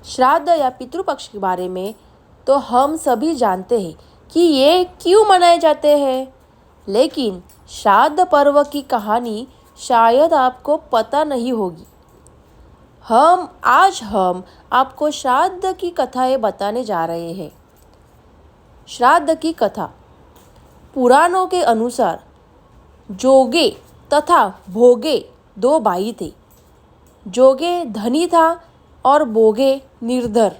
श्राद्ध या पितृपक्ष के बारे में तो हम सभी जानते हैं कि ये क्यों मनाए जाते हैं, लेकिन श्राद्ध पर्व की कहानी शायद आपको पता नहीं होगी। आज हम आपको श्राद्ध की कथाएं बताने जा रहे हैं। श्राद्ध की कथा। पुराणों के अनुसार जोगे तथा भोगे दो भाई थे। जोगे धनी था और भोगे निर्धर।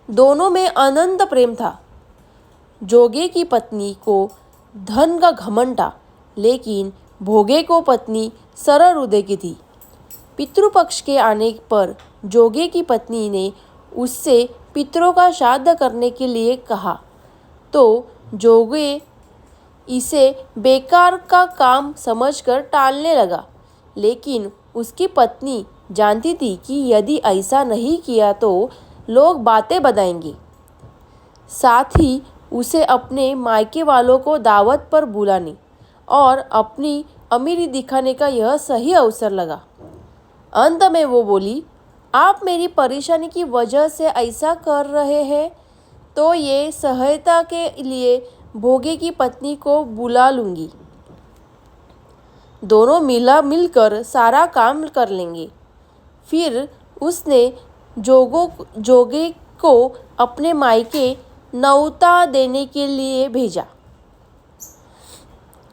दोनों में अनंत प्रेम था। जोगे की पत्नी को धन का घमंड था, लेकिन भोगे को पत्नी सरल हृदय की थी। पितृपक्ष के आने पर जोगे की पत्नी ने उससे पितरों का श्राद्ध करने के लिए कहा, तो जोगे इसे बेकार का काम समझकर टालने लगा। लेकिन उसकी पत्नी जानती थी कि यदि ऐसा नहीं किया तो लोग बातें बताएंगे। साथ ही उसे अपने मायके वालों को दावत पर बुलाने और अपनी अमीरी दिखाने का यह सही अवसर लगा। अंत में वो बोली, आप मेरी परेशानी की वजह से ऐसा कर रहे हैं, तो ये सहायता के लिए भोगे की पत्नी को बुला लूँगी। दोनों मिलकर सारा काम कर लेंगे। फिर उसने जोगे को अपने मायके न्योता देने के लिए भेजा।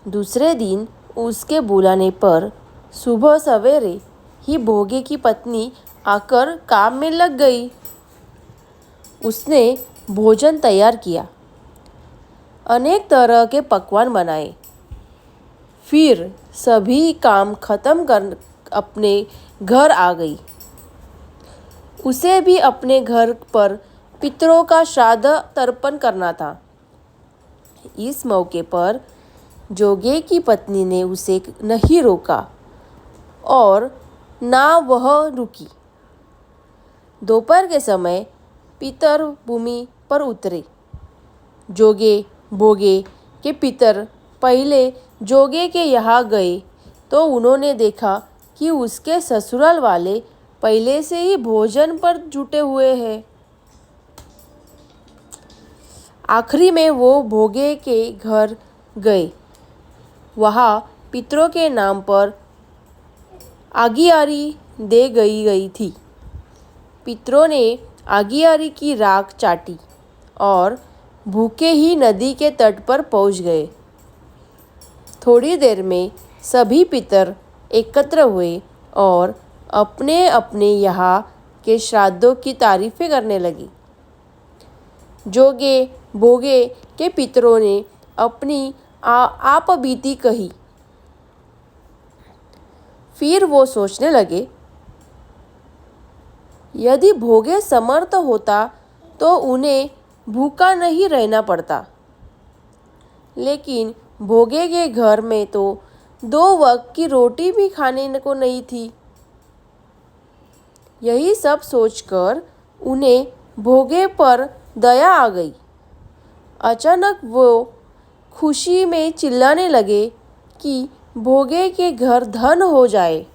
दूसरे दिन उसके बुलाने पर सुबह सवेरे ही भोगे की पत्नी आकर काम में लग गई। उसने भोजन तैयार किया, अनेक तरह के पकवान बनाए। फिर सभी काम खत्म कर अपने घर आ गई। उसे भी अपने घर पर पितरों का श्राद्ध तर्पण करना था। इस मौके पर जोगे की पत्नी ने उसे नहीं रोका और ना वह रुकी। दोपहर के समय पितर भूमि पर उतरे। जोगे भोगे के पितर पहले जोगे के यहाँ गए तो उन्होंने देखा कि उसके ससुराल वाले पहले से ही भोजन पर जुटे हुए हैं। आखिरी में वो भोगे के घर गए। वहाँ पितरों के नाम पर आगियारी दे गई थी। पितरों ने आगियारी की राख चाटी और भूखे ही नदी के तट पर पहुँच गए। थोड़ी देर में सभी पितर एकत्र हुए और अपने अपने यहाँ के श्राद्धों की तारीफें करने लगी। जोगे भोगे के पितरों ने अपनी आप बीती कही। फिर वो सोचने लगे, यदि भोगे समर्थ होता तो उन्हें भूखा नहीं रहना पड़ता। लेकिन भोगे के घर में तो 2 वक्त की रोटी भी खाने को नहीं थी। यही सब सोचकर उन्हें भोगे पर दया आ गई। अचानक वो खुशी में चिल्लाने लगे कि भोगे के घर धन हो जाए,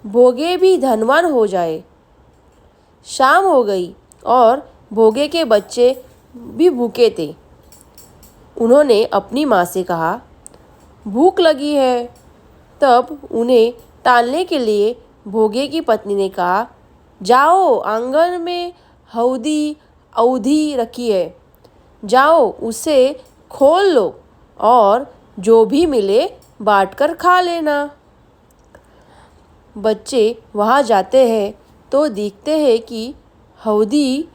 भोगे भी धनवान हो जाए। शाम हो गई और भोगे के बच्चे भी भूखे थे। उन्होंने अपनी माँ से कहा, भूख लगी है। तब उन्हें टालने के लिए भोगे की पत्नी ने कहा, जाओ आंगन में औधी रखी है, जाओ उसे खोल लो और जो भी मिले बांट कर खा लेना। बच्चे वहाँ जाते हैं तो देखते हैं कि हौदी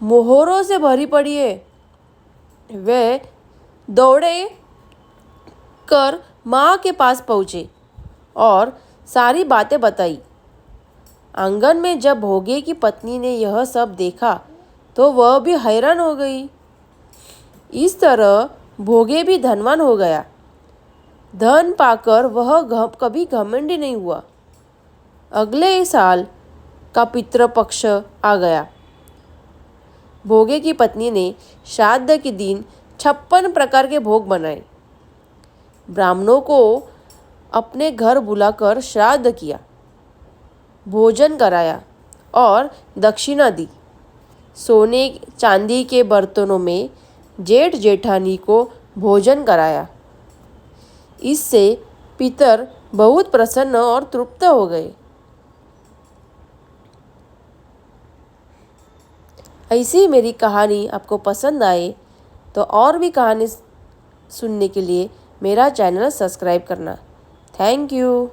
मोहरों से भरी पड़ी है। वे दौड़े कर माँ के पास पहुँचे और सारी बातें बताई। आंगन में जब भोगे की पत्नी ने यह सब देखा तो वह भी हैरान हो गई। इस तरह भोगे भी धनवान हो गया। धन पाकर वह कभी घमंडी नहीं हुआ। अगले साल का पितृपक्ष आ गया। भोगे की पत्नी ने श्राद्ध के दिन 56 प्रकार के भोग बनाए। ब्राह्मणों को अपने घर बुलाकर श्राद्ध किया। भोजन कराया और दक्षिणा दी। सोने चांदी के बर्तनों में जेठ जेठानी को भोजन कराया। इससे पितर बहुत प्रसन्न और तृप्त हो गए। ऐसी ही मेरी कहानी आपको पसंद आए तो और भी कहानी सुनने के लिए मेरा चैनल सब्सक्राइब करना। Thank you.